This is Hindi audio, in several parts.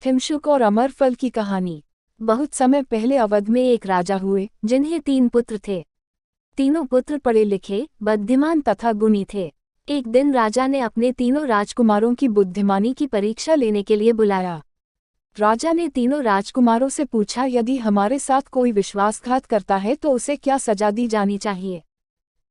हिमशुक और अमर फल की कहानी। बहुत समय पहले अवध में एक राजा हुए, जिन्हें 3 पुत्र थे। तीनों पुत्र पढ़े लिखे, बुद्धिमान तथा गुणी थे। एक दिन राजा ने अपने तीनों राजकुमारों की बुद्धिमानी की परीक्षा लेने के लिए बुलाया। राजा ने तीनों राजकुमारों से पूछा, यदि हमारे साथ कोई विश्वासघात करता है तो उसे क्या सजा दी जानी चाहिए।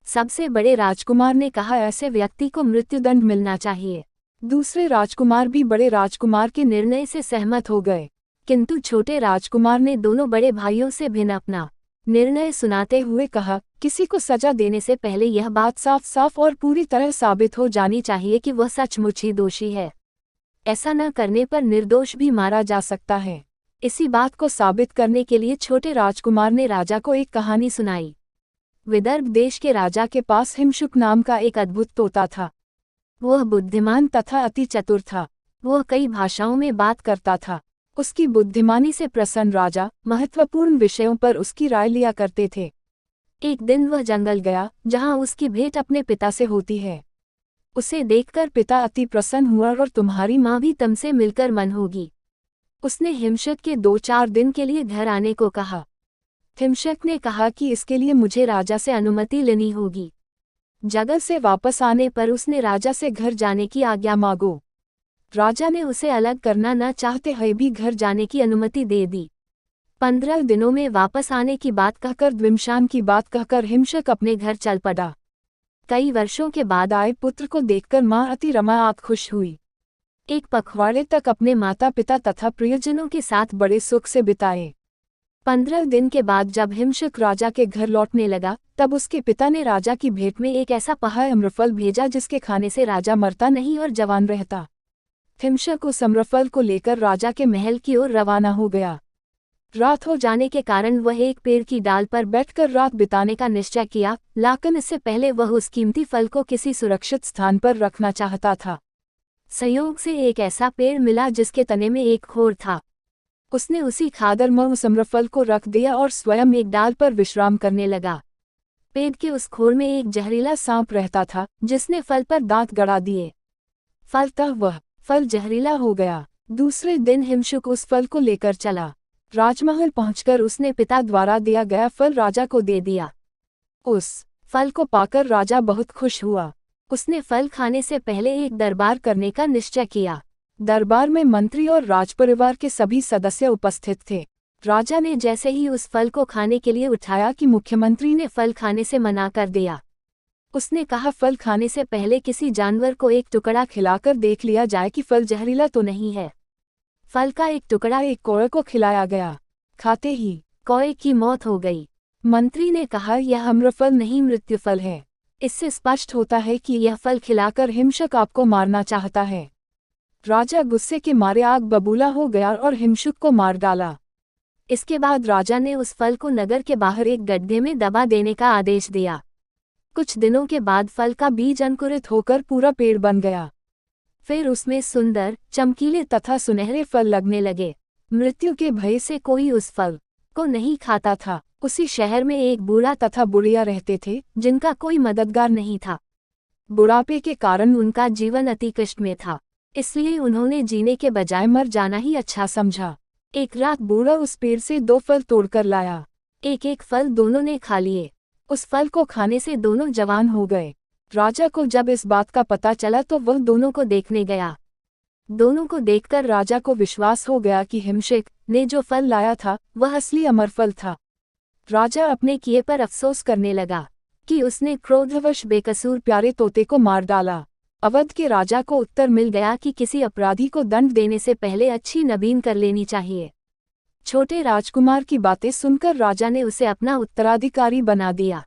सबसे बड़े राजकुमार ने कहा, ऐसे व्यक्ति को मृत्युदंड मिलना चाहिए। दूसरे राजकुमार भी बड़े राजकुमार के निर्णय से सहमत हो गए, किंतु छोटे राजकुमार ने दोनों बड़े भाइयों से भिन्न अपना निर्णय सुनाते हुए कहा, किसी को सजा देने से पहले यह बात साफ साफ और पूरी तरह साबित हो जानी चाहिए कि वह सचमुच ही दोषी है। ऐसा न करने पर निर्दोष भी मारा जा सकता है। इसी बात को साबित करने के लिए छोटे राजकुमार ने राजा को एक कहानी सुनाई। विदर्भ देश के राजा के पास हिमशुक नाम का एक अद्भुत तोता था। वह बुद्धिमान तथा अति चतुर था। वह कई भाषाओं में बात करता था। उसकी बुद्धिमानी से प्रसन्न राजा महत्वपूर्ण विषयों पर उसकी राय लिया करते थे। एक दिन वह जंगल गया, जहां उसकी भेंट अपने पिता से होती है। उसे देखकर पिता अति प्रसन्न हुआ, और तुम्हारी माँ भी तुमसे मिलकर मन होगी। उसने हिमशक के 2-4 दिन के लिए घर आने को कहा। हिमशक ने कहा कि इसके लिए मुझे राजा से अनुमति लेनी होगी। जंगल से वापस आने पर उसने राजा से घर जाने की आज्ञा मांगो। राजा ने उसे अलग करना न चाहते हुए भी घर जाने की अनुमति दे दी। 15 दिनों में वापस आने की बात कहकर, द्विमशान की बात कहकर हिमशक अपने घर चल पड़ा। कई वर्षों के बाद आए पुत्र को देखकर माँ अति रमाआप खुश हुई। एक पखवाड़े तक अपने माता पिता तथा प्रियजनों के साथ बड़े सुख से बिताए। 15 दिन के बाद जब हिमशक राजा के घर लौटने लगा, तब उसके पिता ने राजा की भेंट में एक ऐसा पहाड़ अम्रफल भेजा जिसके खाने से राजा मरता नहीं और जवान रहता। हिमशक उस अम्रफल को लेकर राजा के महल की ओर रवाना हो गया। रात हो जाने के कारण वह एक पेड़ की डाल पर बैठकर रात बिताने का निश्चय किया, लेकिन इससे पहले वह उस कीमती फल को किसी सुरक्षित स्थान पर रखना चाहता था। संयोग से एक ऐसा पेड़ मिला जिसके तने में एक खोर था। उसने उसी खादर में उस अम्रफल को रख दिया और स्वयं एक डाल पर विश्राम करने लगा। पेड़ के उस खोर में एक जहरीला सांप रहता था, जिसने फल पर दांत गड़ा दिए। फलतः वह फल जहरीला हो गया। दूसरे दिन हिमशुक उस फल को लेकर चला। राजमहल पहुंचकर उसने पिता द्वारा दिया गया फल राजा को दे दिया। उस फल को पाकर राजा बहुत खुश हुआ। उसने फल खाने से पहले एक दरबार करने का निश्चय किया। दरबार में मंत्री और राजपरिवार के सभी सदस्य उपस्थित थे। राजा ने जैसे ही उस फल को खाने के लिए उठाया कि मुख्यमंत्री ने फल खाने से मना कर दिया। उसने कहा, फल खाने से पहले किसी जानवर को एक टुकड़ा खिलाकर देख लिया जाए कि फल जहरीला तो नहीं है। फल का एक टुकड़ा एक कौवे को खिलाया गया। खाते ही कौवे की मौत हो गई। मंत्री ने कहा, यह अम्रफल नहीं मृत्युफल है। इससे स्पष्ट होता है कि यह फल खिलाकर हिमशक आपको मारना चाहता है। राजा गुस्से के मारे आग बबूला हो गया और हिमशक को मार डाला। इसके बाद राजा ने उस फल को नगर के बाहर एक गड्ढे में दबा देने का आदेश दिया। कुछ दिनों के बाद फल का बीज अंकुरित होकर पूरा पेड़ बन गया। फिर उसमें सुंदर, चमकीले तथा सुनहरे फल लगने लगे। मृत्यु के भय से कोई उस फल को नहीं खाता था। उसी शहर में एक बूढ़ा तथा बुढ़िया रहते थे, जिनका कोई मददगार नहीं था। बुढ़ापे के कारण उनका जीवन अति कष्ट में था, इसलिए उन्होंने जीने के बजाय मर जाना ही अच्छा समझा। एक रात बूढ़ा उस पेड़ से 2 फल तोड़कर लाया। एक एक फल दोनों ने खा लिए। उस फल को खाने से दोनों जवान हो गए। राजा को जब इस बात का पता चला तो वह दोनों को देखने गया। दोनों को देखकर राजा को विश्वास हो गया कि हिमशक ने जो फल लाया था वह असली अमरफल था। राजा अपने किए पर अफसोस करने लगा कि उसने क्रोधवश बेकसूर प्यारे तोते को मार डाला। अवध के राजा को उत्तर मिल गया कि किसी अपराधी को दंड देने से पहले अच्छी नबीन कर लेनी चाहिए। छोटे राजकुमार की बातें सुनकर राजा ने उसे अपना उत्तराधिकारी बना दिया।